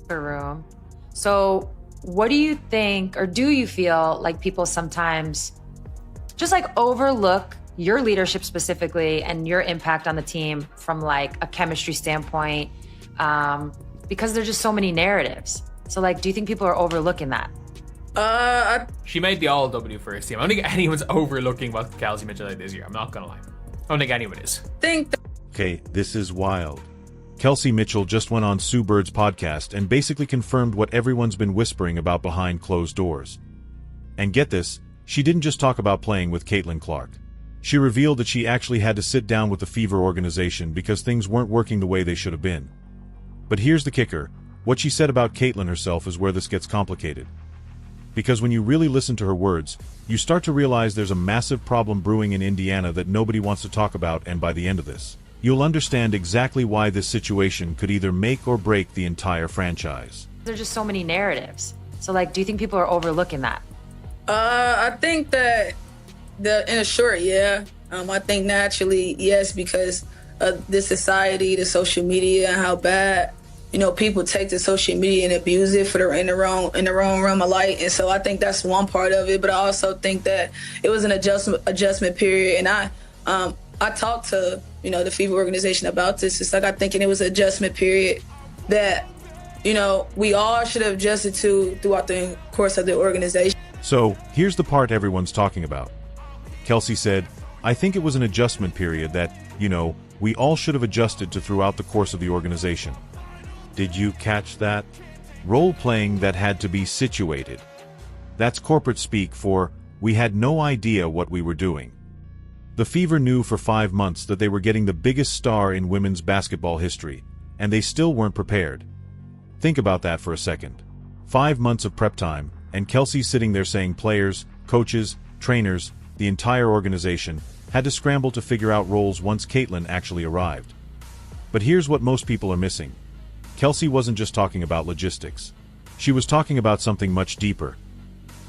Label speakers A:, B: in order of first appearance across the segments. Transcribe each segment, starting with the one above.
A: room. So what do you think, or do you feel like people sometimes just like overlook your leadership specifically and your impact on the team from like a chemistry standpoint, because there's just so many narratives? So like, do you think people are overlooking that?
B: She made the all W first team. I don't think anyone's overlooking what Kelsey Mitchell did this year. I'm not gonna lie. I don't think anyone is.
C: Okay, this is wild. Kelsey Mitchell just went on Sue Bird's podcast and basically confirmed what everyone's been whispering about behind closed doors. And get this, she didn't just talk about playing with Caitlin Clark. She revealed that she actually had to sit down with the Fever organization because things weren't working the way they should have been. But here's the kicker. What she said about Caitlin herself is where this gets complicated. Because when you really listen to her words, you start to realize there's a massive problem brewing in Indiana that nobody wants to talk about, and by the end of this, you'll understand exactly why this situation could either make or break the entire franchise.
A: There's just so many narratives. So like, do you think people are overlooking that?
D: I think that in a short, yeah. I think naturally, yes, because of the society, the social media, and how bad, people take to social media and abuse it in the wrong realm of light. And so I think that's one part of it. But I also think that it was an adjustment period. And I talked to, the Fever organization about this. It's like, I think it was an adjustment period that, we all should have adjusted to throughout the course of the organization.
C: So, here's the part everyone's talking about. Kelsey said, I think it was an adjustment period that, we all should have adjusted to throughout the course of the organization. Did you catch that? Role-playing that had to be situated. That's corporate speak for, we had no idea what we were doing. The Fever knew for 5 months that they were getting the biggest star in women's basketball history, and they still weren't prepared. Think about that for a second. 5 months of prep time, and Kelsey sitting there saying players, coaches, trainers, the entire organization, had to scramble to figure out roles once Caitlin actually arrived. But here's what most people are missing. Kelsey wasn't just talking about logistics. She was talking about something much deeper.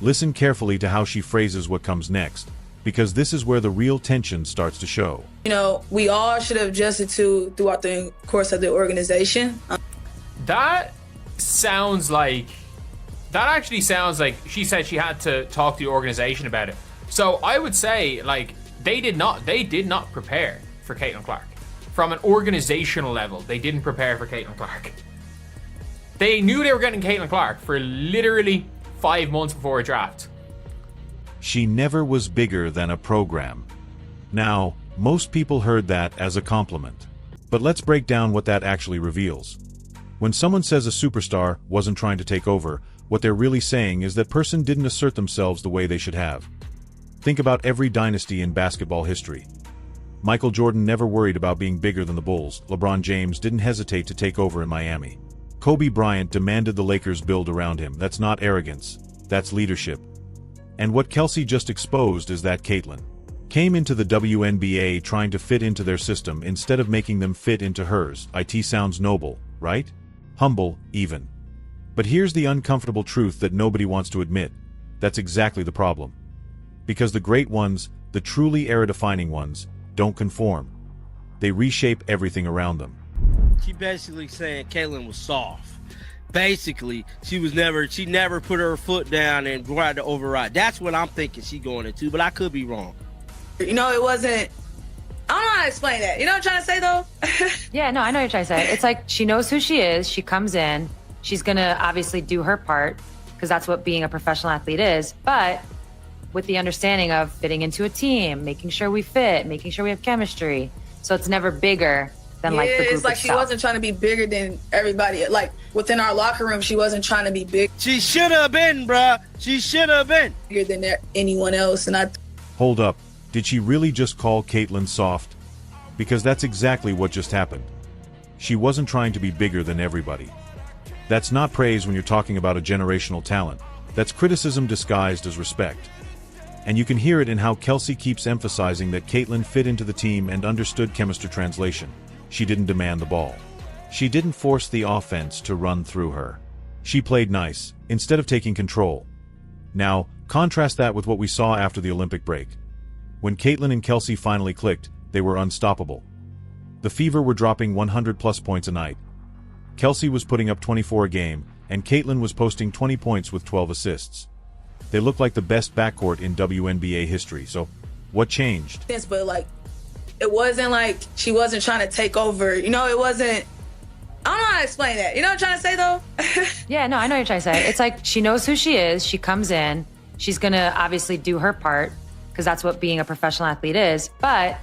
C: Listen carefully to how she phrases what comes next, because this is where the real tension starts to show.
D: We all should have adjusted to throughout the course of the organization.
B: That actually sounds like she said she had to talk to the organization about it. So I would say, like, they did not prepare for Caitlin Clark. From an organizational level, they didn't prepare for Caitlin Clark. They knew they were getting Caitlin Clark for literally 5 months before a draft.
C: She never was bigger than a program. Now, most people heard that as a compliment. But let's break down what that actually reveals. When someone says a superstar wasn't trying to take over, what they're really saying is that person didn't assert themselves the way they should have. Think about every dynasty in basketball history. Michael Jordan never worried about being bigger than the Bulls. LeBron James didn't hesitate to take over in Miami. Kobe Bryant demanded the Lakers build around him. That's not arrogance. That's leadership. And what Kelsey just exposed is that Caitlin came into the WNBA trying to fit into their system instead of making them fit into hers. It sounds noble, right? Humble, even. But here's the uncomfortable truth that nobody wants to admit. That's exactly the problem. Because the great ones, the truly era-defining ones, don't conform. They reshape everything around them.
E: She basically saying Caitlin was soft. Basically, she never put her foot down and tried to override. That's what I'm thinking she going into, but I could be wrong.
D: It wasn't, I don't know how to explain that. You know what I'm trying to say, though?
A: Yeah, no, I know what you're trying to say. It's like she knows who she is. She comes in. She's going to obviously do her part because that's what being a professional athlete is. But with the understanding of fitting into a team, making sure we fit, making sure we have chemistry. So it's never bigger than like the group
D: it's like
A: itself.
D: She wasn't trying to be bigger than everybody. Like within our locker room, she wasn't trying to be big.
E: She should have been, bruh. She should have been.
D: Bigger than anyone else. And
C: Hold up. Did she really just call Caitlin soft? Because that's exactly what just happened. She wasn't trying to be bigger than everybody. That's not praise when you're talking about a generational talent. That's criticism disguised as respect. And you can hear it in how Kelsey keeps emphasizing that Caitlin fit into the team and understood chemistry translation. She didn't demand the ball. She didn't force the offense to run through her. She played nice, instead of taking control. Now, contrast that with what we saw after the Olympic break. When Caitlin and Kelsey finally clicked, they were unstoppable. The Fever were dropping 100-plus points a night. Kelsey was putting up 24 a game, and Caitlin was posting 20 points with 12 assists. They looked like the best backcourt in WNBA history, so what changed?
D: But like, it wasn't like she wasn't trying to take over. You know, it wasn't. I don't know how to explain that. You know what I'm trying to say, though?
A: Yeah, no, I know what you're trying to say. It's like she knows who she is. She comes in. She's going to obviously do her part because that's what being a professional athlete is. But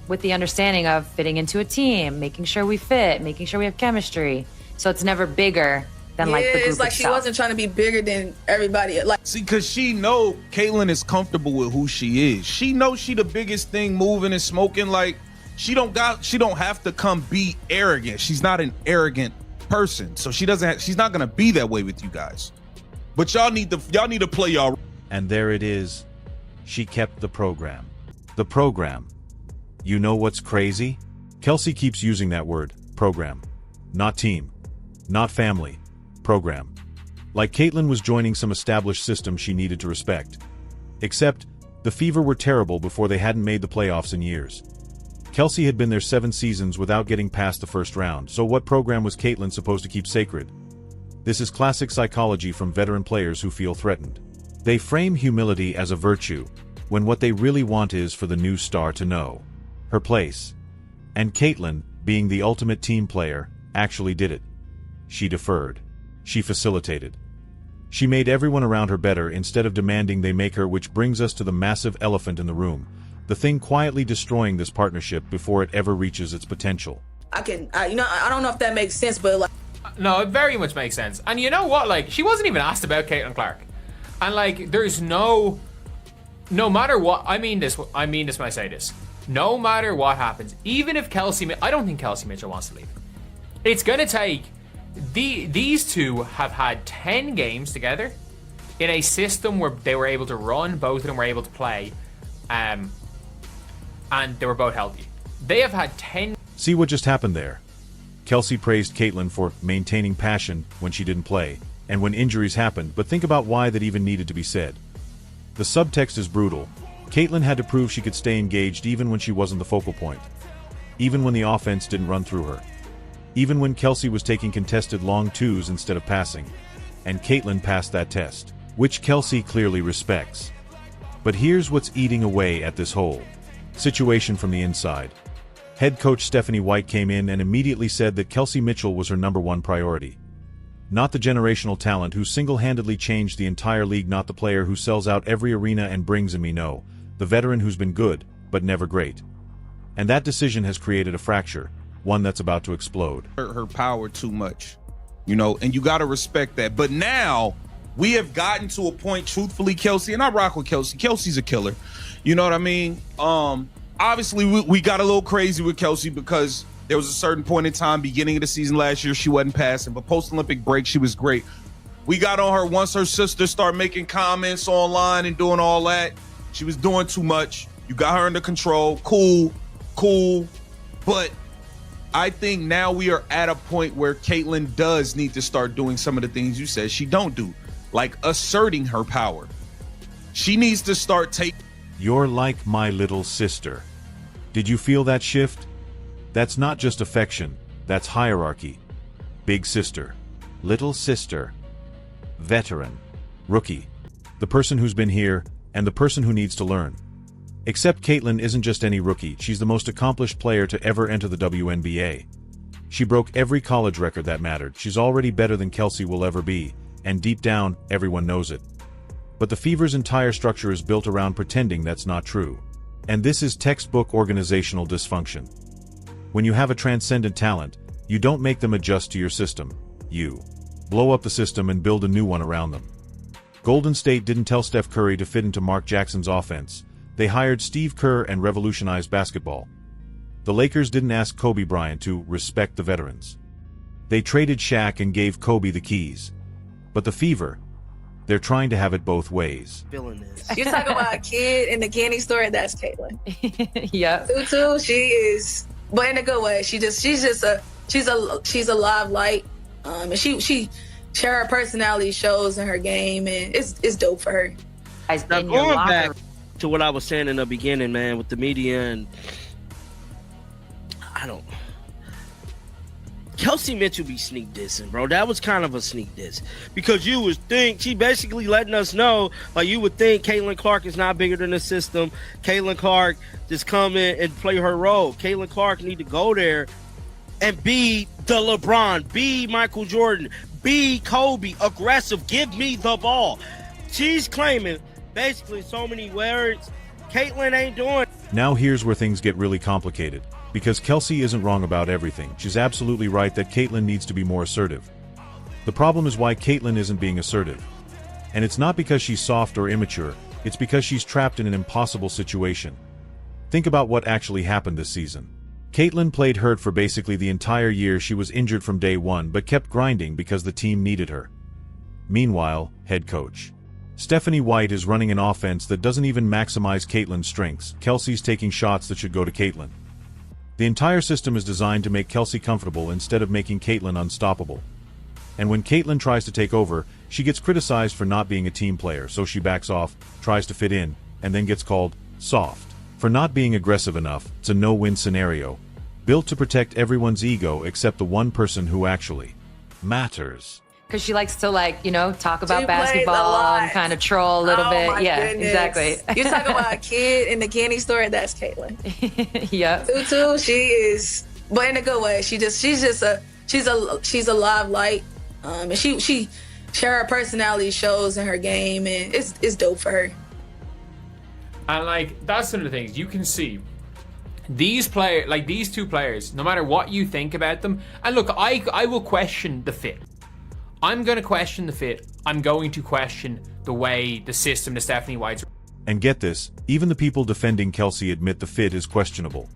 A: with the understanding of fitting into a team, making sure we fit, making sure we have chemistry. So it's never bigger than like the group
D: it's like
A: itself.
D: She wasn't trying to be bigger than everybody. Like,
F: see, because she know Caitlin is comfortable with who she is. She knows she the biggest thing moving and smoking. Like, she don't have to come be arrogant. She's not an arrogant person, so she's not gonna be that way with you guys. But y'all need to play y'all.
C: And there it is. She kept the program. The program. You know what's crazy? Kelsey keeps using that word, program. Not team. Not family. Program. Like Caitlin was joining some established system she needed to respect. Except, the Fever were terrible before they hadn't made the playoffs in years. Kelsey had been there 7 seasons without getting past the first round, so what program was Caitlin supposed to keep sacred? This is classic psychology from veteran players who feel threatened. They frame humility as a virtue, when what they really want is for the new star to know her place. And Caitlin, being the ultimate team player, actually did it. She deferred. She facilitated. She made everyone around her better instead of demanding they make her, which brings us to the massive elephant in the room, the thing quietly destroying this partnership before it ever reaches its potential.
D: I don't know if that makes sense, but like,
B: No, it very much makes sense. And you know what? Like, she wasn't even asked about Caitlin Clark. And like, there's no matter what, I mean this when I say this. No matter what happens, even if I don't think Kelsey Mitchell wants to leave. It's gonna take, these two have had 10 games together in a system where they were able to run, both of them were able to play, and they were both healthy. They have had 10.
C: See what just happened there? Kelsey praised Caitlin for maintaining passion when she didn't play, and when injuries happened, but think about why that even needed to be said. The subtext is brutal. Caitlin had to prove she could stay engaged even when she wasn't the focal point. Even when the offense didn't run through her. Even when Kelsey was taking contested long twos instead of passing. And Caitlin passed that test, which Kelsey clearly respects. But here's what's eating away at this whole situation from the inside. Head coach Stephanie White came in and immediately said that Kelsey Mitchell was her #1 priority. Not the generational talent who single-handedly changed the entire league, not the player who sells out every arena and brings in me, no, the veteran who's been good, but never great. And that decision has created a fracture, one that's about to explode.
F: Her power too much, you know, and you got to respect that. But now we have gotten to a point, truthfully, Kelsey, and I rock with Kelsey. Kelsey's a killer. You know what I mean? Obviously, we got a little crazy with Kelsey because there was a certain point in time, beginning of the season last year, she wasn't passing, but post-Olympic break, she was great. We got on her once her sister started making comments online and doing all that. She was doing too much. You got her under control. Cool. But I think now we are at a point where Caitlin does need to start doing some of the things you said she don't do, like asserting her power. She needs to start taking.
C: You're like my little sister. Did you feel that shift? That's not just affection, that's hierarchy. Big sister, little sister, veteran, rookie, the person who's been here, and the person who needs to learn. Except Caitlin isn't just any rookie, she's the most accomplished player to ever enter the WNBA. She broke every college record that mattered, she's already better than Kelsey will ever be, and deep down, everyone knows it. But the Fever's entire structure is built around pretending that's not true. And this is textbook organizational dysfunction. When you have a transcendent talent, you don't make them adjust to your system. You blow up the system and build a new one around them. Golden State didn't tell Steph Curry to fit into Mark Jackson's offense. They hired Steve Kerr and revolutionized basketball. The Lakers didn't ask Kobe Bryant to respect the veterans. They traded Shaq and gave Kobe the keys. But the Fever, they're trying to have it both ways.
E: Feeling this.
D: you're talking about a kid in the candy store, and that's Caitlin.
A: Yeah.
D: Tutu, she is, but in a good way. She's a live light. And she her personality shows in her game, and it's dope for her.
A: Guys,
E: Now,
A: in your
E: going
A: locker
E: back to what I was saying in the beginning, man, with the media, and Kelsey Mitchell be sneak dissing, bro. That was kind of a sneak diss because you would think she basically letting us know, like you would think Caitlin Clark is not bigger than the system. Caitlin Clark just come in and play her role. Caitlin Clark need to go there and be the LeBron, be Michael Jordan, be Kobe, aggressive, give me the ball. She's claiming basically so many words. Caitlin ain't doing.
C: Now here's where things get really complicated. Because Kelsey isn't wrong about everything, she's absolutely right that Caitlin needs to be more assertive. The problem is why Caitlin isn't being assertive. And it's not because she's soft or immature, it's because she's trapped in an impossible situation. Think about what actually happened this season. Caitlin played hurt for basically the entire year. She was injured from day one but kept grinding because the team needed her. Meanwhile, head coach Stephanie White is running an offense that doesn't even maximize Caitlin's strengths. Kelsey's taking shots that should go to Caitlin. The entire system is designed to make Kelsey comfortable instead of making Caitlin unstoppable. And when Caitlin tries to take over, she gets criticized for not being a team player, so she backs off, tries to fit in, and then gets called soft. For not being aggressive enough. It's a no-win scenario, built to protect everyone's ego except the one person who actually matters.
A: Because she likes to, like, you know, talk about
D: She plays a
A: basketball
D: lot.
A: and kind of troll a little
D: Oh,
A: bit.
D: my
A: Yeah,
D: goodness.
A: exactly.
D: You talk about a kid in the candy store, that's Caitlin.
A: Yep.
D: Tutu, she is, but in a good way. She's a live light. And she her personality shows in her game, and it's dope for her.
B: And like that's one of the things you can see. These two players, no matter what you think about them, and look, I will question the fit. I'm going to question the fit. I'm going to question the way the system that Stephanie White's.
C: And get this, even the people defending Kelsey admit the fit is questionable.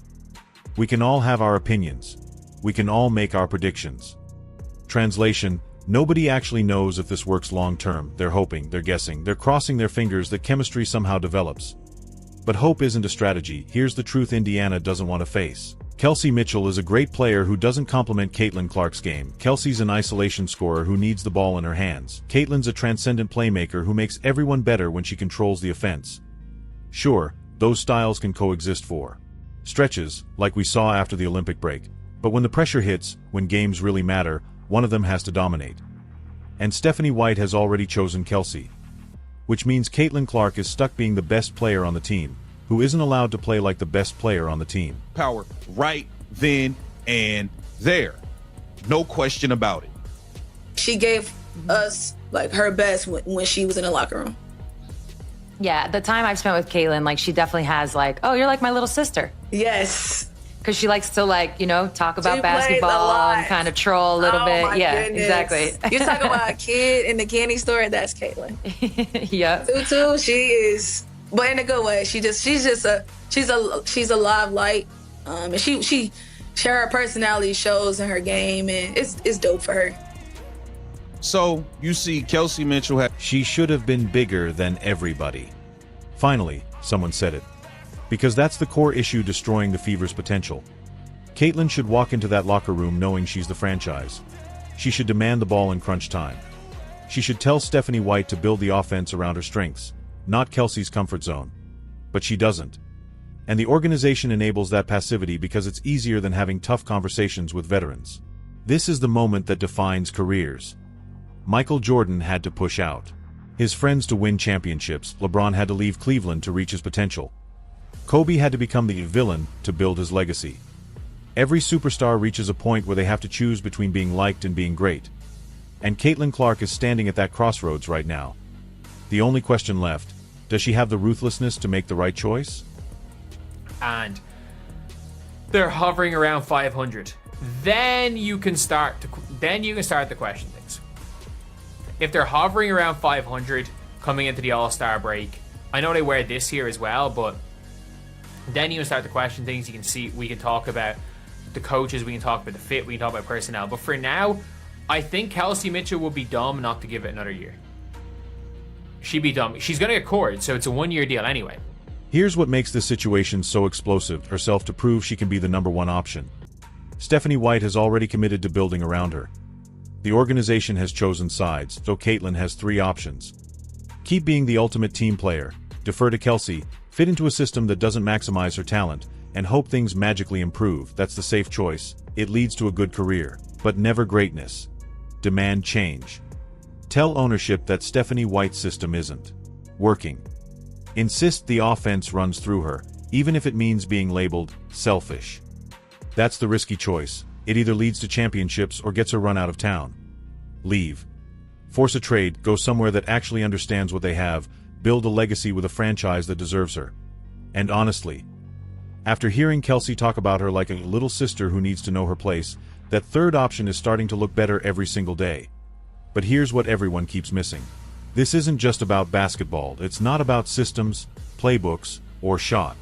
C: We can all have our opinions. We can all make our predictions. Translation: nobody actually knows if this works long term. They're hoping, they're guessing, they're crossing their fingers that chemistry somehow develops. But hope isn't a strategy. Here's the truth Indiana doesn't want to face. Kelsey Mitchell is a great player who doesn't complement Caitlin Clark's game. Kelsey's an isolation scorer who needs the ball in her hands. Caitlin's a transcendent playmaker who makes everyone better when she controls the offense. Sure, those styles can coexist for stretches, like we saw after the Olympic break. But when the pressure hits, when games really matter, one of them has to dominate. And Stephanie White has already chosen Kelsey. Which means Caitlin Clark is stuck being the best player on the team, who isn't allowed to play like the best player on the team.
F: Power right then and there. No question about it.
D: She gave us like her best when she was in the locker room.
A: Yeah, the time I've spent with Caitlin, like, she definitely has, like, oh, you're like my little sister.
D: Yes.
A: Because she likes to, like, you know, talk about
D: She plays a
A: basketball
D: lot.
A: and kind of troll a little
D: Oh,
A: bit.
D: my
A: Yeah,
D: goodness.
A: exactly.
D: You talk about a kid in the candy store, that's Caitlin.
A: Yep.
D: Tutu, she is, but in a good way. She's a live light. And she her personality shows in her game, and it's dope for her.
F: So you see Kelsey Mitchell had
C: She should have been bigger than everybody. Finally, someone said it. Because that's the core issue destroying the Fever's potential. Caitlin should walk into that locker room knowing she's the franchise. She should demand the ball in crunch time. She should tell Stephanie White to build the offense around her strengths, not Kelsey's comfort zone. But she doesn't. And the organization enables that passivity because it's easier than having tough conversations with veterans. This is the moment that defines careers. Michael Jordan had to push out his friends to win championships. LeBron had to leave Cleveland to reach his potential. Kobe had to become the villain to build his legacy. Every superstar reaches a point where they have to choose between being liked and being great. And Caitlin Clark is standing at that crossroads right now. The only question left, does she have the ruthlessness to make the right choice?
B: And they're hovering around 500. Then you can start to question things. If they're hovering around 500 coming into the All-Star break, I know they were this year as well, but then you can start to question things. You can see, we can talk about the coaches, we can talk about the fit, we can talk about personnel. But for now, I think Kelsey Mitchell will be dumb not to give it another year. She'd be dumb. She's going to get cored, so it's a one-year deal anyway.
C: Here's what makes this situation so explosive: herself to prove she can be the number one option. Stephanie White has already committed to building around her. The organization has chosen sides, so Caitlin has three options. Keep being the ultimate team player, defer to Kelsey, fit into a system that doesn't maximize her talent, and hope things magically improve. That's the safe choice. It leads to a good career. but never greatness. Demand change. Tell ownership that Stephanie White's system isn't working. Insist the offense runs through her, even if it means being labeled selfish. That's the risky choice. It either leads to championships or gets her run out of town. Leave. Force a trade, go somewhere that actually understands what they have, build a legacy with a franchise that deserves her. And honestly, after hearing Kelsey talk about her like a little sister who needs to know her place, that third option is starting to look better every single day. But here's what everyone keeps missing. This isn't just about basketball. It's not about systems, playbooks, or shot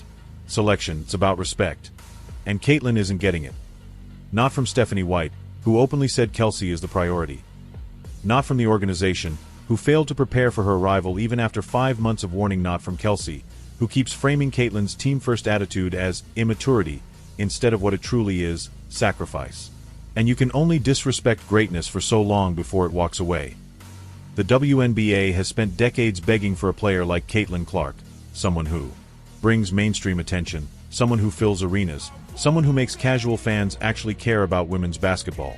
C: selection. It's about respect. And Caitlin isn't getting it. Not from Stephanie White, who openly said Kelsey is the priority. Not from the organization, who failed to prepare for her arrival even after 5 months of warning. Not from Kelsey, who keeps framing Caitlin's team-first attitude as immaturity instead of what it truly is, sacrifice. And you can only disrespect greatness for so long before it walks away. The WNBA has spent decades begging for a player like Caitlin Clark, someone who brings mainstream attention, someone who fills arenas, someone who makes casual fans actually care about women's basketball.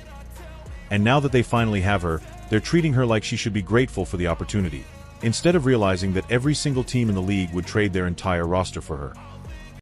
C: And now that they finally have her, they're treating her like she should be grateful for the opportunity, instead of realizing that every single team in the league would trade their entire roster for her.